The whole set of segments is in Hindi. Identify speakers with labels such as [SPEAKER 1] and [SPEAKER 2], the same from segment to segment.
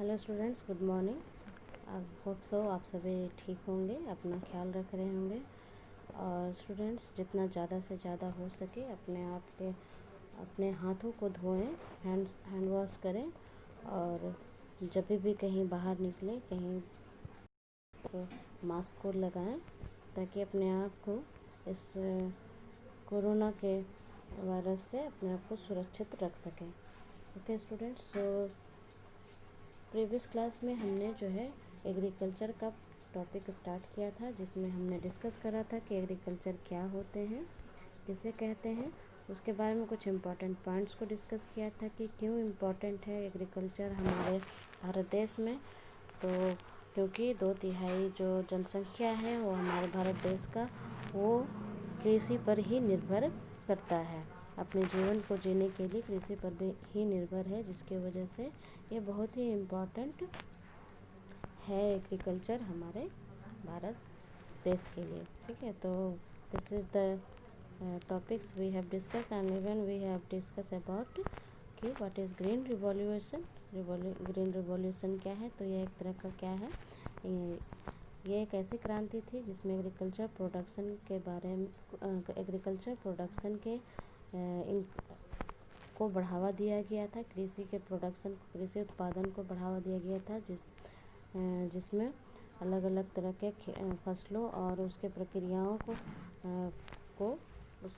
[SPEAKER 1] Hello students, good morning. I hope so आप सभी ठीक होंगे, अपना ख्याल रख रहे होंगे। और स्टूडेंट्स, जितना ज़्यादा से ज़्यादा हो सके अपने आप के अपने हाथों को धोएं, हैंड वॉश करें। और जब भी कहीं बाहर निकलें कहीं तो मास्क को लगाएं, ताकि अपने आप को इस कोरोना के वायरस से अपने आप को सुरक्षित रख सकें। Okay students, so previous class में हमने जो है एग्रीकल्चर का टॉपिक स्टार्ट किया था, जिसमें हमने डिस्कस करा था कि एग्रीकल्चर क्या होते हैं, किसे कहते हैं। उसके बारे में कुछ इम्पॉर्टेंट पॉइंट्स को डिस्कस किया था कि क्यों इम्पॉर्टेंट है एग्रीकल्चर हमारे भारत देश में। तो क्योंकि 2/3 जो जनसंख्या है वो हमारे भारत देश का वो कृषि पर ही निर्भर करता है, अपने जीवन को जीने के लिए कृषि पर भी ही निर्भर है, जिसकी वजह से ये बहुत ही इम्पॉर्टेंट है एग्रीकल्चर हमारे भारत देश के लिए। ठीक है, तो this is the topics we have discuss and even we have discuss about कि what is green revolution. Green revolution क्या है? तो ये एक तरह का क्या है, ये एक ऐसी क्रांति थी जिसमें एग्रीकल्चर प्रोडक्शन के बारे में एग्रीकल्चर प्रोडक्शन के को बढ़ावा दिया गया था, कृषि के प्रोडक्शन कृषि उत्पादन को बढ़ावा दिया गया था, जिसमें अलग अलग तरह के फसलों और उसके प्रक्रियाओं को उस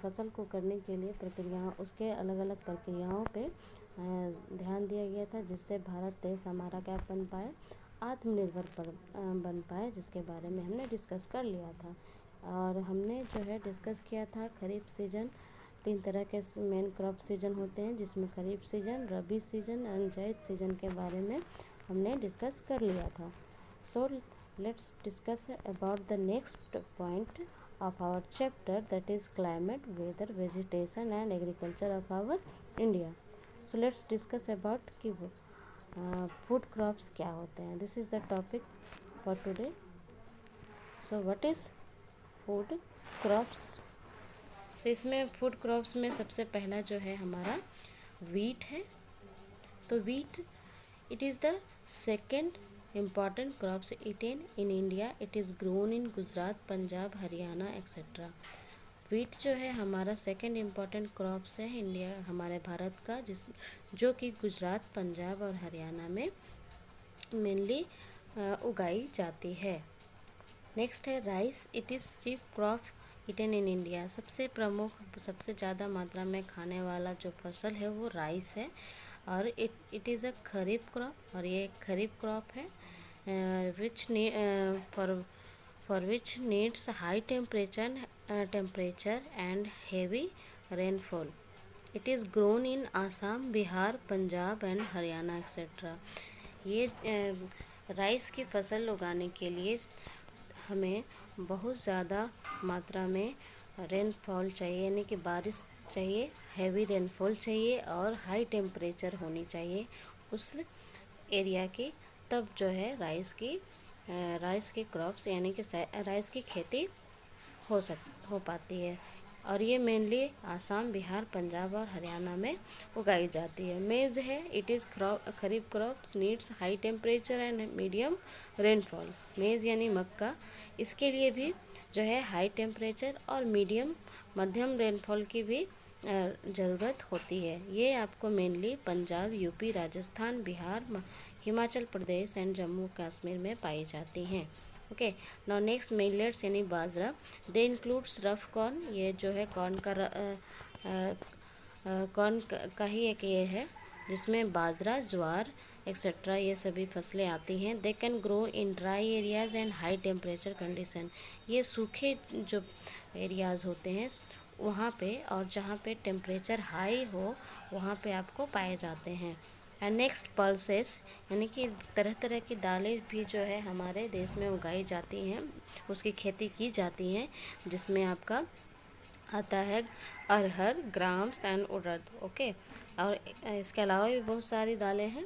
[SPEAKER 1] फसल को करने के लिए प्रक्रियाओं उसके अलग अलग प्रक्रियाओं पे ध्यान दिया गया था, जिससे भारत देश हमारा क्या बन पाए, आत्मनिर्भर बन पाए, जिसके बारे में हमने डिस्कस कर लिया था। और हमने जो है डिस्कस किया था खरीफ सीजन, 3 तरह के मेन क्रॉप सीजन होते हैं, जिसमें खरीफ सीजन, रबी सीजन एंड जायद सीजन के बारे में हमने डिस्कस कर लिया था। So let's discuss about the next point of our chapter, that is climate, weather, vegetation and agriculture of our India. So let's discuss about कि food crops क्या होते हैं. This is the topic for today. So what is food crops? So इसमें फूड क्रॉप्स में सबसे पहला जो है हमारा वीट है। तो wheat it is the second important crops eaten in India. It is grown in Gujarat, Punjab, Haryana etcetera. Wheat जो है हमारा सेकेंड इम्पॉर्टेंट क्रॉप्स है इंडिया हमारे भारत का, जो कि गुजरात, पंजाब और हरियाणा में मेनली उगाई जाती है। नेक्स्ट है rice. It is chief crop eaten in India. सबसे प्रमुख, सबसे ज़्यादा मात्रा में खाने वाला जो फसल है वो राइस है, और it is a kharif crop, और ये एक खरीफ क्रॉप है which for which needs high temperature and heavy rainfall. It is grown in Assam, Bihar, Punjab and Haryana etcetera. ये राइस की फसल उगाने के लिए हमें बहुत ज़्यादा मात्रा में रेनफॉल चाहिए, यानी कि बारिश चाहिए, हैवी रेनफॉल चाहिए और हाई टेम्परेचर होनी चाहिए उस एरिया की, तब जो है राइस की क्रॉप्स यानी कि राइस की खेती हो पाती है। और ये मेनली आसाम, बिहार, पंजाब और हरियाणा में उगाई जाती है। मेज़ है। It is kharif crops needs high temperature and medium rainfall. मेज़ यानी मक्का, इसके लिए भी जो है हाई टेम्परेचर और मध्यम रेनफॉल की भी ज़रूरत होती है। ये आपको mainly Punjab, UP, Rajasthan, Bihar, Himachal Pradesh and Jammu Kashmir में पाई जाती हैं। ओके, नाउ नेक्स्ट मिलेट्स यानी बाजरा। दे इंक्लूड्स रफ कॉर्न। ये जो है कॉर्न का ही एक ये है, जिसमें बाजरा, ज्वार एक्सेट्रा ये सभी फसलें आती हैं। They can grow in dry areas and high temperature condition. ये सूखे जो एरियाज़ होते हैं वहाँ पे, और जहाँ पे टेम्परेचर हाई हो वहाँ पे आपको पाए जाते हैं। एंड नेक्स्ट पल्सेस, यानी कि तरह तरह की दालें भी जो है हमारे देश में उगाई जाती हैं, उसकी खेती की जाती हैं, जिसमें आपका आता है अरहर, ग्राम्स एंड उड़द। ओके, और इसके अलावा भी बहुत सारी दालें हैं।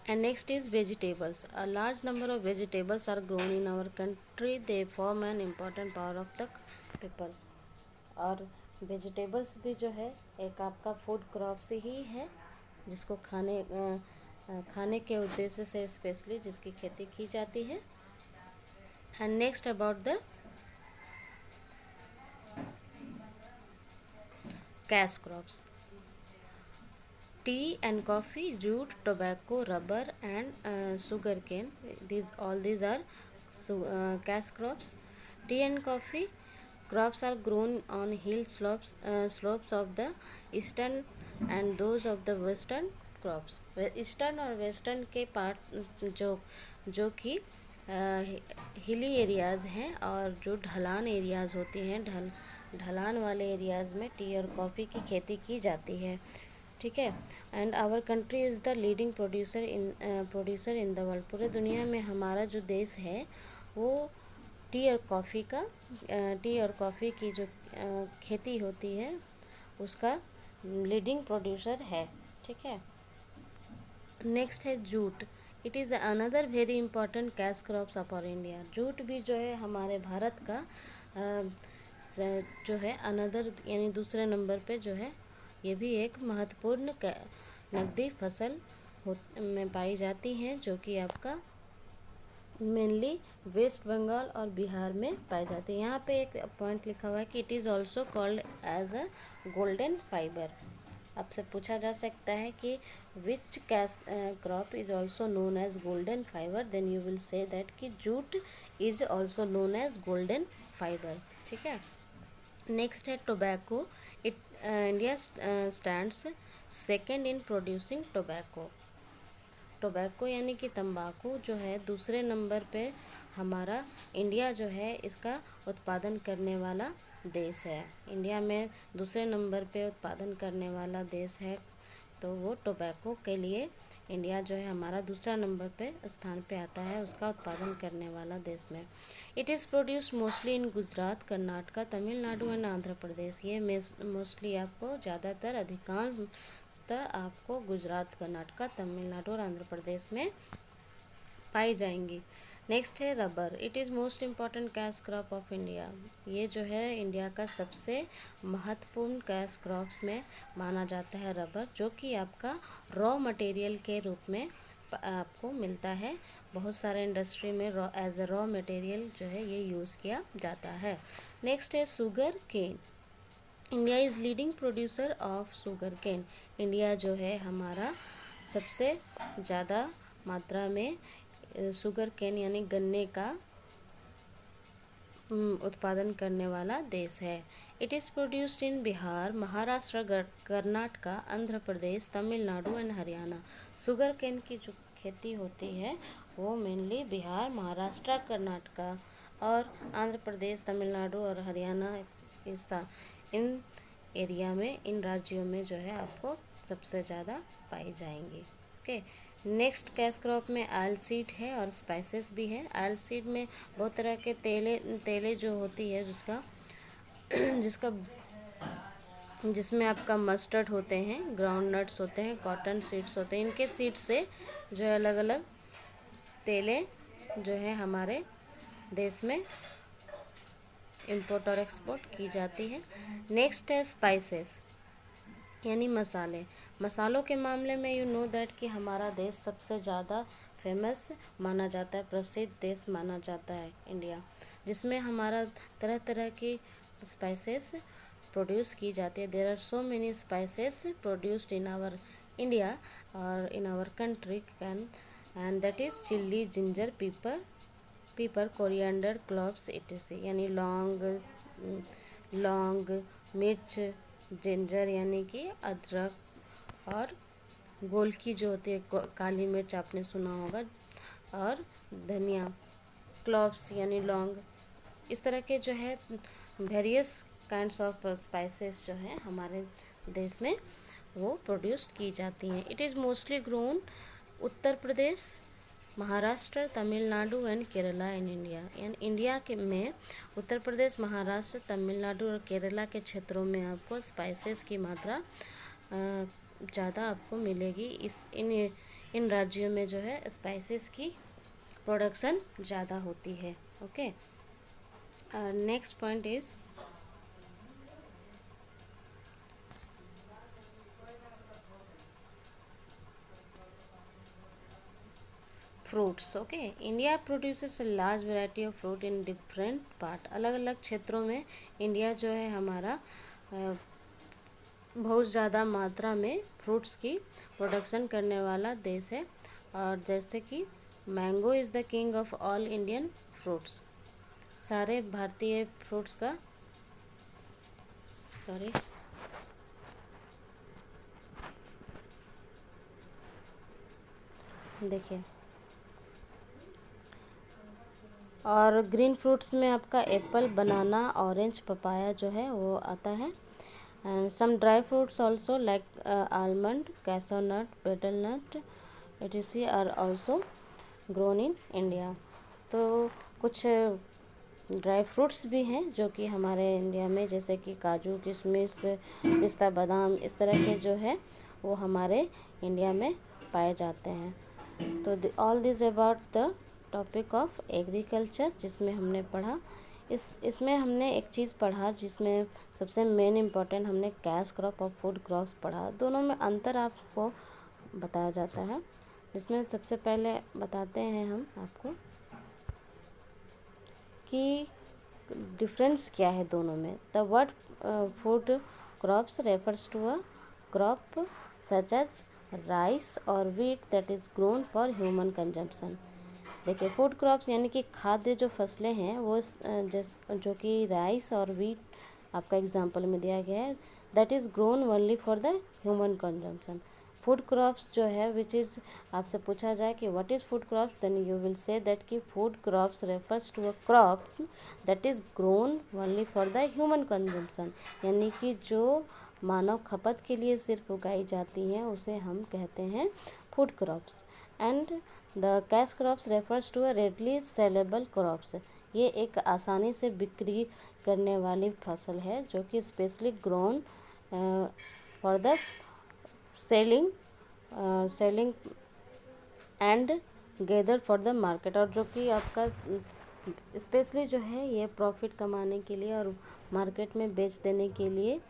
[SPEAKER 1] And next is vegetables. A large number of vegetables are grown in our country. They form an important part of the people. और वेजिटेबल्स भी जो है एक आपका फूड क्रॉप से ही है, जिसको खाने के उद्देश्य से स्पेशली जिसकी खेती की जाती है। And next about the cash crops, tea and coffee, jute, tobacco, rubber, and sugar cane. These are cash crops. Tea and coffee crops are grown on hill slopes of the eastern and those of the western crops. Eastern और वेस्टर्न के पार्ट जो कि हिली एरियाज़ हैं और जो ढलान एरियाज़ होती हैं, ढलान वाले एरियाज़ में टी और कॉफ़ी की खेती की जाती है। ठीक है। And our country is the leading producer in the world. पूरे दुनिया में हमारा जो देश है वो टी और कॉफ़ी की जो खेती होती है उसका लीडिंग प्रोड्यूसर है। ठीक है। नेक्स्ट है jute. It is another very important cash crops of our India. Jute भी जो है हमारे भारत का जो है अनदर यानी दूसरे नंबर पे जो है ये भी एक महत्वपूर्ण नकदी फसल में पाई जाती हैं, जो कि आपका मेनली वेस्ट बंगाल और बिहार में पाई जाती है। यहाँ पे एक पॉइंट लिखा हुआ है कि it is also called as a golden fibre. आपसे पूछा जा सकता है कि which cash crop is also known as golden fibre, then you will say that कि jute is also known as golden fibre. ठीक है। नेक्स्ट है tobacco. India stands second in producing tobacco. Tobacco यानी कि तंबाकू जो है दूसरे नंबर पे हमारा इंडिया जो है इसका उत्पादन करने वाला देश है। इंडिया में दूसरे नंबर पे उत्पादन करने वाला देश है, तो वो टोबैको के लिए इंडिया जो है हमारा दूसरा नंबर पे स्थान पे आता है उसका उत्पादन करने वाला देश में। It is produce mostly in Gujarat, Karnataka, Tamil Nadu and Andhra Pradesh. ये मोस्टली आपको ज़्यादातर अधिकांशतः आपको गुजरात, कर्नाटका, तमिलनाडु और आंध्र प्रदेश में पाई जाएंगी। नेक्स्ट है rubber. It is most important cash crop of India. ये जो है इंडिया का सबसे महत्वपूर्ण कैश क्रॉप में माना जाता है रबर, जो कि आपका रॉ मटेरियल के रूप में आपको मिलता है। बहुत सारे इंडस्ट्री में एज अ रॉ मटेरियल जो है ये यूज़ किया जाता है। नेक्स्ट है sugar cane. India is leading producer of sugar cane. India जो है हमारा सबसे ज़्यादा मात्रा में शुगर केन यानी गन्ने का उत्पादन करने वाला देश है। It is produced in Bihar, Maharashtra, Karnataka, Andhra Pradesh, Tamil Nadu and Haryana. Sugar cane की जो खेती होती है वो मेनली बिहार, महाराष्ट्र, कर्नाटका और आंध्र प्रदेश, तमिलनाडु और हरियाणा इन एरिया में, इन राज्यों में जो है आपको सबसे ज़्यादा पाई जाएंगी। ओके। नेक्स्ट कैश क्रॉप में ऑयल सीड है और स्पाइसेस भी है। ऑयल सीड में बहुत तरह के तेले जो होती है जिसमें आपका मस्टर्ड होते हैं, ग्राउंड नट्स होते हैं, कॉटन सीड्स होते हैं। इनके सीड से जो है अलग अलग तेलें जो है हमारे देश में इंपोर्ट और एक्सपोर्ट की जाती है। नेक्स्ट है स्पाइसेस यानी मसाले। मसालों के मामले में यू नो दैट कि हमारा देश सबसे ज़्यादा फेमस माना जाता है, प्रसिद्ध देश माना जाता है इंडिया, जिसमें हमारा तरह तरह की स्पाइसेस प्रोड्यूस की जाती है। There are so many spices produced in our India और in our country and that is chilli, ginger, pepper, coriander, cloves इत्यादि यानी लौंग, मिर्च, जिंजर यानी कि अदरक और गोलकी जो होती है काली मिर्च आपने सुना होगा, और धनिया, क्लोव्स यानी लौंग। इस तरह के जो है वेरियस काइंड्स ऑफ स्पाइसेस जो हैं हमारे देश में वो प्रोड्यूस की जाती हैं। It is mostly grown Uttar Pradesh, Maharashtra, Tamil Nadu and Kerala in India. यानी इंडिया के में उत्तर प्रदेश, महाराष्ट्र, तमिलनाडु और केरला के क्षेत्रों में आपको स्पाइसेस की मात्रा ज़्यादा आपको मिलेगी। इन राज्यों में जो है स्पाइसेस की प्रोडक्शन ज़्यादा होती है। Okay. Next point is fruits. Okay, India produces a large variety of fruit in different part. अलग अलग क्षेत्रों में इंडिया जो है हमारा बहुत ज़्यादा मात्रा में फ्रूट्स की प्रोडक्शन करने वाला देश है. और जैसे कि mango is the king of all Indian fruits. सारे भारतीय फ्रूट्स का सॉरी देखिए, और ग्रीन फ्रूट्स में आपका एप्पल, बनाना, ऑरेंज, पपाया जो है वो आता है. And some dry fruits also like almond, cashew nut, betel nut etc are also grown in India. तो कुछ ड्राई फ्रूट्स भी हैं जो कि हमारे इंडिया में, जैसे कि काजू, किशमिश, पिस्ता, बादाम, इस तरह के जो है वो हमारे इंडिया में पाए जाते हैं. तो all this about the topic of agriculture, जिसमें हमने पढ़ा. इसमें हमने एक चीज़ पढ़ा जिसमें सबसे मेन इम्पॉर्टेंट हमने कैश क्रॉप और फूड क्रॉप्स पढ़ा. दोनों में अंतर आपको बताया जाता है. इसमें सबसे पहले बताते हैं हम आपको कि डिफरेंस क्या है दोनों में. The word food crops refers to a crop such as rice और wheat that is grown for human consumption. देखिए, फूड क्रॉप्स यानी कि खाद्य जो फसलें हैं वो जो कि राइस और वीट आपका एग्जांपल में दिया गया है, that is grown only for the human consumption. Food crops जो है विच इज़, आपसे पूछा जाए कि what is food crops, then you will say that कि food crops refers to a crop that is grown only for the human consumption. यानी कि जो मानव खपत के लिए सिर्फ उगाई जाती हैं उसे हम कहते हैं food crops. And the cash crops refers to a readily saleable crops. ये एक आसानी से बिक्री करने वाली फसल है जो कि specially grown for the selling and gather for the market. और जो कि आपका स्पेशली जो है ये प्रॉफिट कमाने के लिए और मार्केट में बेच देने के लिए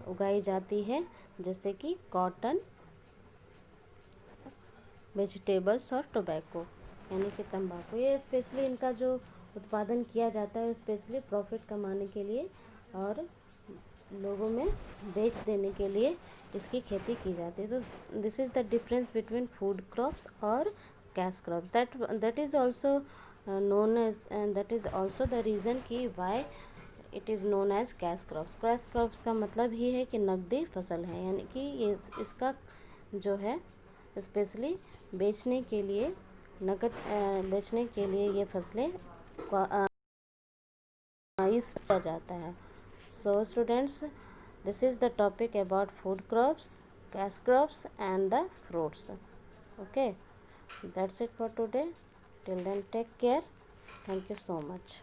[SPEAKER 1] उगाई जाती है, जैसे कि कॉटन, वेजिटेबल्स और टोबैको यानी कि तंबाकू. ये स्पेशली इनका जो उत्पादन किया जाता है स्पेशली प्रॉफिट कमाने के लिए और लोगों में बेच देने के लिए इसकी खेती की जाती है. तो this is the difference between food crops और cash crop. That is also known as, and that is also the reason कि why it is known as cash crops. Cash crops का मतलब ही है कि नकदी फसल है, यानी कि ये इसका जो है स्पेशली बेचने के लिए बेचने के लिए ये फसलें इस किया जाता है. So students, this is the topic about food crops, cash crops and the fruits. Okay, that's it for today. Till then, take care. Thank you so much.